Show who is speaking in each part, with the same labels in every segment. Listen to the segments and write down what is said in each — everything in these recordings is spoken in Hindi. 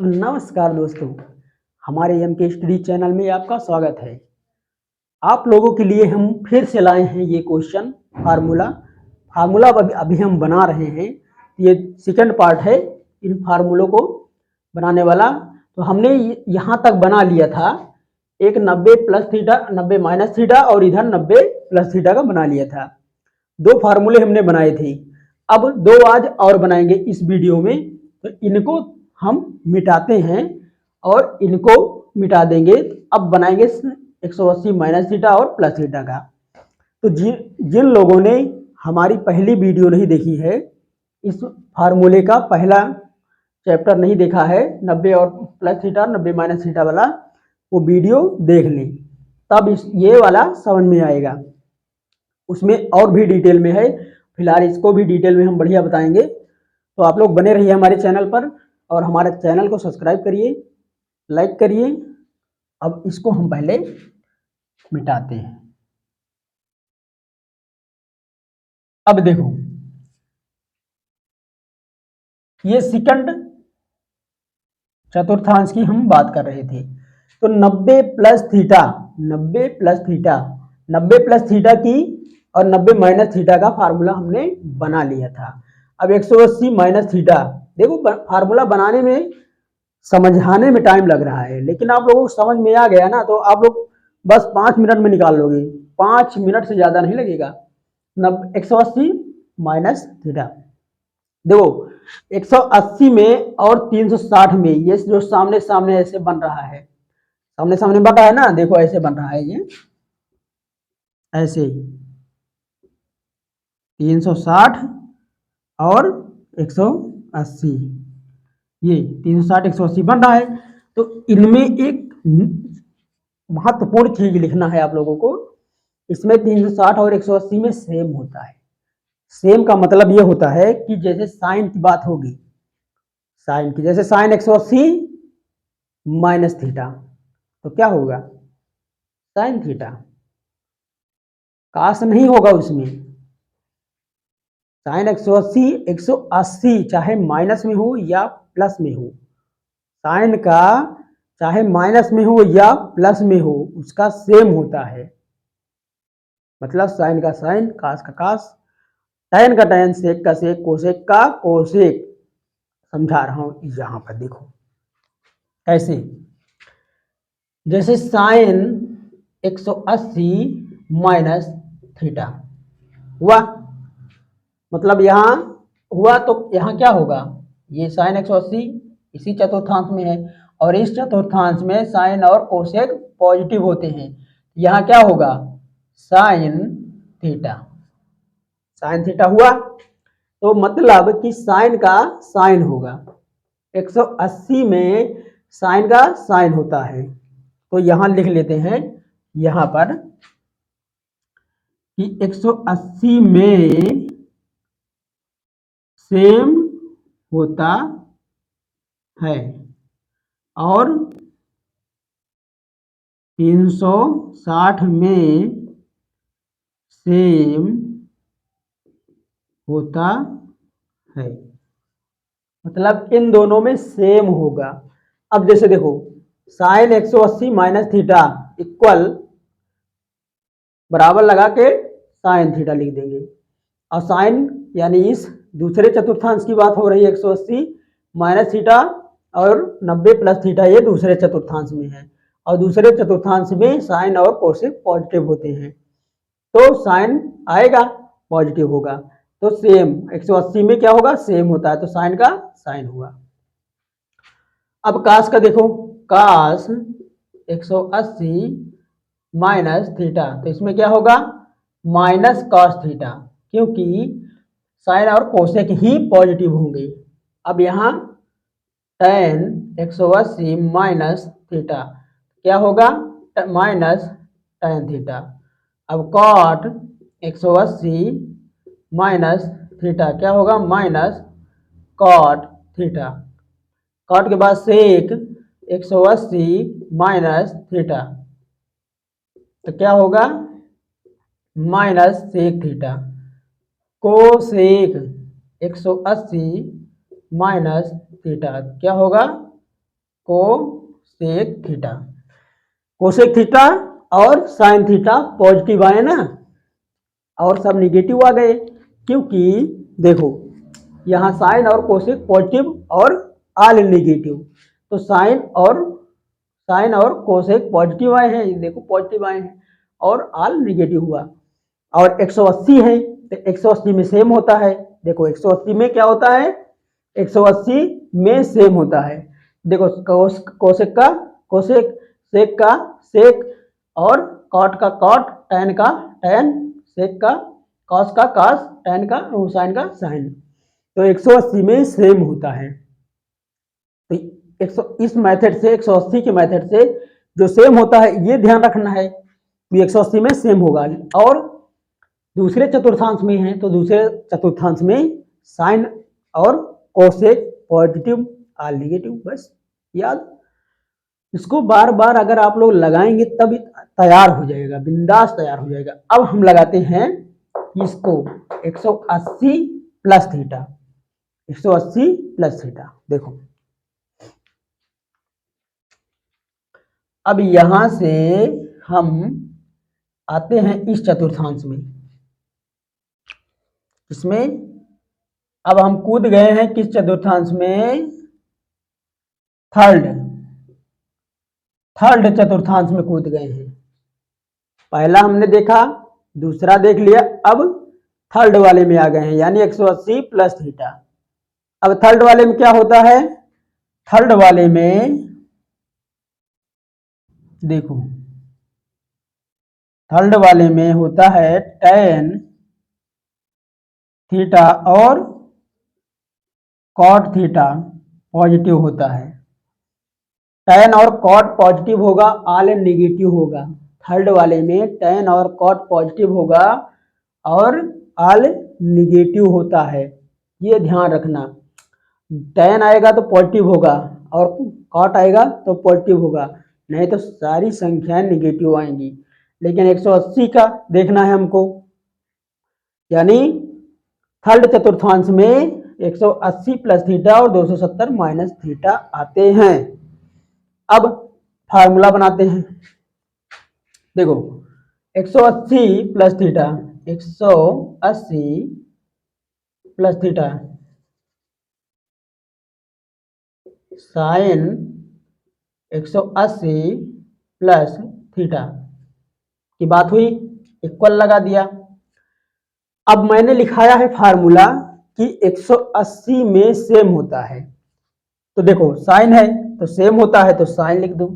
Speaker 1: तो नमस्कार दोस्तों, हमारे एम के स्टडी चैनल में आपका स्वागत है। आप लोगों के लिए हम फिर से लाए हैं ये क्वेश्चन फार्मूला अभी हम बना रहे हैं। ये सेकंड पार्ट है इन फार्मूलों को बनाने वाला। तो हमने यहाँ तक बना लिया था, एक 90 प्लस थीटा 90 माइनस थीटा और इधर 90 प्लस थीटा का बना लिया था। दो फार्मूले हमने बनाए थे, अब दो आज और बनाएंगे इस वीडियो में। तो इनको हम मिटाते हैं और इनको मिटा देंगे। अब बनाएंगे 180 माइनस थीटा और प्लस थीटा का। तो जिन लोगों ने हमारी पहली वीडियो नहीं देखी है, इस फार्मूले का पहला चैप्टर नहीं देखा है, 90 और प्लस थीटा 90 माइनस थीटा वाला, वो वीडियो देख लें, तब ये वाला समझ में आएगा। उसमें और भी डिटेल में है, फिलहाल इसको भी डिटेल में हम बढ़िया बताएंगे। तो आप लोग बने रहिए हमारे चैनल पर और हमारे चैनल को सब्सक्राइब करिए, लाइक करिए। अब इसको हम पहले मिटाते हैं। अब देखो, ये सेकंड चतुर्थांश की हम बात कर रहे थे। तो 90 plus theta 90 plus theta 90 plus theta की और 90 माइनस थीटा का फार्मूला हमने बना लिया था। अब 180 माइनस थीटा, देखो फार्मूला बनाने में समझाने में टाइम लग रहा है, लेकिन आप लोगों को समझ में आ गया ना, तो आप लोग बस 5 मिनट में निकाल लोगे। 5 मिनट से ज्यादा नहीं लगेगा। 180 माइनस थीटा, देखो 180 में और 360 में, ये जो सामने सामने ऐसे बन रहा है, सामने सामने बन रहा है ना, देखो ऐसे बन रहा है, ये ऐसे 360 और 180, ये 360 180 बन रहा है। तो इनमें एक महत्वपूर्ण चीज लिखना है आप लोगों को। इसमें 360 और 180 में सेम होता है। सेम का मतलब ये होता है कि जैसे साइन की बात होगी, साइन की, जैसे साइन 180 माइनस थीटा, तो क्या होगा? Sine theta. काश नहीं होगा उसमें। साइन 180 चाहे माइनस में हो या प्लस में हो, साइन का चाहे माइनस में हो या प्लस में हो, उसका सेम होता है। मतलब साइन का साइन, कास का कास, टैन का टैन, सेक का सेक, कोसेक का कोसेक। समझा रहा हूं, यहां पर देखो कैसे। जैसे साइन 180 माइनस थीटा हुआ, मतलब यहां हुआ, तो यहां क्या होगा? ये साइन 180 इसी चतुर्थांश में है, और इस चतुर्थांश में साइन और कोसेक पॉजिटिव होते हैं। यहां क्या होगा? Sine theta. साइन थीटा हुआ, तो मतलब कि साइन का साइन होगा। 180 में साइन का साइन होता है। तो यहां लिख लेते हैं, यहां पर कि 180 में सेम होता है और 360 में सेम होता है, मतलब इन दोनों में सेम होगा। अब जैसे देखो, साइन 180 माइनस थीटा इक्वल, बराबर लगा के साइन थीटा लिख देंगे। और साइन यानी इस दूसरे चतुर्थांश की बात हो रही है, 180 माइनस थीटा और 90 प्लस थीटा, ये दूसरे चतुर्थांश में है, और दूसरे चतुर्थांश में साइन और कोसेक पॉजिटिव होते हैं। तो साइन आएगा, पॉजिटिव होगा, तो सेम 180 में क्या होगा? सेम होता है, तो साइन का साइन हुआ। अब कास का देखो, कास 180 माइनस थीटा, तो इसमें क्या होगा? माइनस कॉस थीटा, क्योंकि साइन और कोसेक ही पॉजिटिव होंगे। अब यहाँ tan 180 माइनस थीटा क्या होगा? Minus tan theta. अब cot 180 माइनस थीटा क्या होगा? Minus cot theta. cot के बाद सेक 180 माइनस थीटा, तो क्या होगा? Minus sec theta. Cosec 180 minus theta क्या होगा? Cosec theta. कोसेक थीटा और साइन थीटा पॉजिटिव आए ना, और सब निगेटिव आ गए, क्योंकि देखो यहाँ साइन और कोसेक पॉजिटिव और आल निगेटिव, तो साइन और कोसेक पॉजिटिव आए हैं, देखो पॉजिटिव आए हैं, और आल निगेटिव हुआ। और 180 है तो 180 में सेम होता है, देखो 180 में क्या होता है, 180 में सेम होता है। देखो कोसेक का कोसेक, सेक का सेक, और कॉट का कॉट, टैन का टैन, सेक का कॉस का कॉस, टैन का साइन का साइन, तो 180 में सेम होता है। तो इस मेथड से 180 के मेथड से जो सेम होता है ये ध्यान रखना है कि 180 में सेम होगा। और दूसरे चतुर्थांश में है तो दूसरे चतुर्थांश में साइन और कोसेक पॉजिटिव आर नेगेटिव, बस याद। इसको बार बार अगर आप लोग लगाएंगे तब तैयार हो जाएगा, बिंदास तैयार हो जाएगा। अब हम लगाते हैं इसको 180 प्लस थीटा, 180 प्लस थीटा। देखो अब यहां से हम आते हैं इस चतुर्थांश में, इसमें अब हम कूद गए हैं किस चतुर्थांश में, थर्ड चतुर्थांश में कूद गए हैं। पहला हमने देखा, दूसरा देख लिया, अब थर्ड वाले में आ गए हैं, यानी 180 प्लस थीटा। अब थर्ड वाले में क्या होता है, थर्ड वाले में देखो, थर्ड वाले में होता है tan थीटा और कॉट थीटा पॉजिटिव होता है। tan और कॉट पॉजिटिव होगा, आल निगेटिव होगा। थर्ड वाले में tan और कॉट पॉजिटिव होगा और आल निगेटिव होता है, ये ध्यान रखना। tan आएगा तो पॉजिटिव होगा और कॉट आएगा तो पॉजिटिव होगा, नहीं तो सारी संख्याएं निगेटिव आएंगी। लेकिन 180 का देखना है हमको, यानी थर्ड चतुर्थांश में 180 प्लस थीटा और 270 माइनस थीटा आते हैं। अब फार्मूला बनाते हैं, देखो 180 plus theta, 180 plus theta sine 180 plus theta की बात हुई, इक्वल लगा दिया। अब मैंने लिखाया है फार्मूला कि 180 में सेम होता है, तो देखो साइन है तो सेम होता है, तो साइन लिख दो,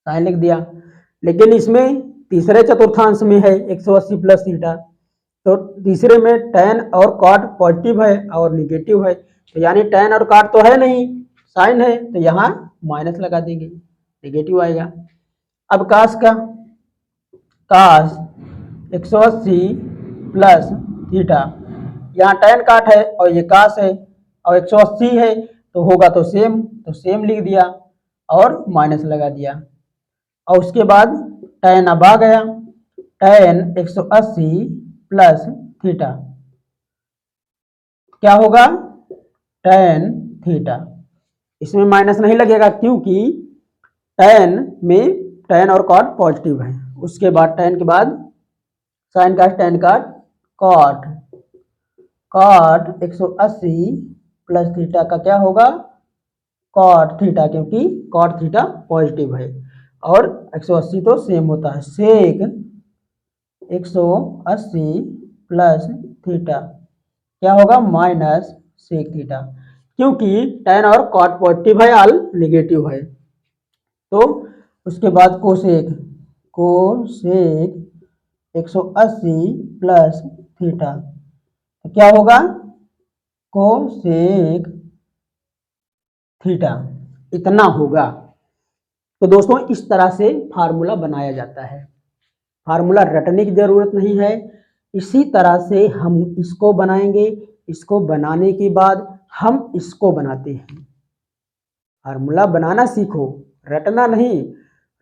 Speaker 1: साइन लिख दिया। लेकिन इसमें तीसरे चतुर्थांश में है 180 प्लस थीटा, तो तीसरे में tan और cot पॉजिटिव है और निगेटिव है, तो यानी tan और cot तो है नहीं, साइन है, तो यहाँ माइनस लगा देंगे, निगेटिव आएगा। अब कास का, कास 180 प्लस थीटा, यहाँ tan cot है और ये कास है और 180 है तो होगा तो सेम लिख दिया और माइनस लगा दिया। और उसके बाद tan अब आ गया, tan 180 प्लस थीटा क्या होगा, tan थीटा। इसमें माइनस नहीं लगेगा क्योंकि tan में tan और cot पॉजिटिव है। उसके बाद tan के बाद साइन का tan का cot, cot 180 प्लस थीटा का क्या होगा, cot थीटा, क्योंकि cot थीटा पॉजिटिव है और 180 तो सेम होता है। सेक 180 प्लस थीटा क्या होगा, माइनस सेक थीटा, क्योंकि tan और cot पॉजिटिव है, आल निगेटिव है। तो उसके बाद कोसेक 180 प्लस थीटा तो क्या होगा, कोसेक थीटा, इतना होगा। तो दोस्तों इस तरह से फार्मूला बनाया जाता है, फार्मूला रटने की जरूरत नहीं है, इसी तरह से हम इसको बनाएंगे, इसको बनाने के बाद हम इसको बनाते हैं। फार्मूला बनाना सीखो, रटना नहीं,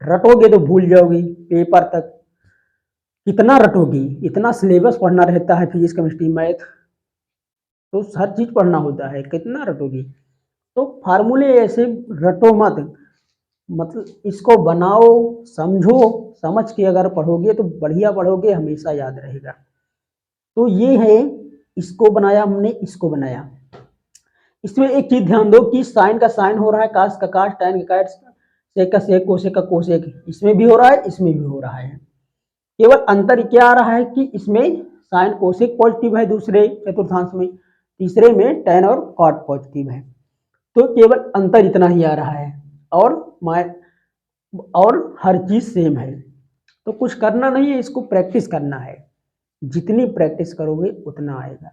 Speaker 1: रटोगे तो भूल जाओगे पेपर तक। कितना रटोगी, इतना सिलेबस पढ़ना रहता है, फिजिक्स केमिस्ट्री मैथ, तो हर चीज पढ़ना होता है, कितना रटोगी। तो फार्मूले ऐसे रटो मत, मतलब इसको बनाओ, समझो, समझ के अगर पढ़ोगे तो बढ़िया पढ़ोगे, हमेशा याद रहेगा। तो ये है, इसको बनाया हमने, इसको बनाया। इसमें एक चीज ध्यान दो कि साइन का साइन हो रहा है, कास का कास, टैन का टैन, सेक का सेक, कोसेक का कोसेक, इसमें भी हो रहा है, इसमें भी हो रहा है। केवल अंतर क्या आ रहा है कि इसमें साइन कोसेक पॉजिटिव है दूसरे चतुर्थांश में, तीसरे में टैन और कॉट पॉजिटिव है। तो केवल अंतर इतना ही आ रहा है, और हर चीज सेम है। तो कुछ करना नहीं है, इसको प्रैक्टिस करना है। जितनी प्रैक्टिस करोगे उतना आएगा।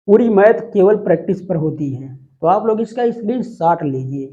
Speaker 1: पूरी मैथ केवल प्रैक्टिस पर होती है। तो आप लोग इसका स्क्रीनशॉट लीजिए।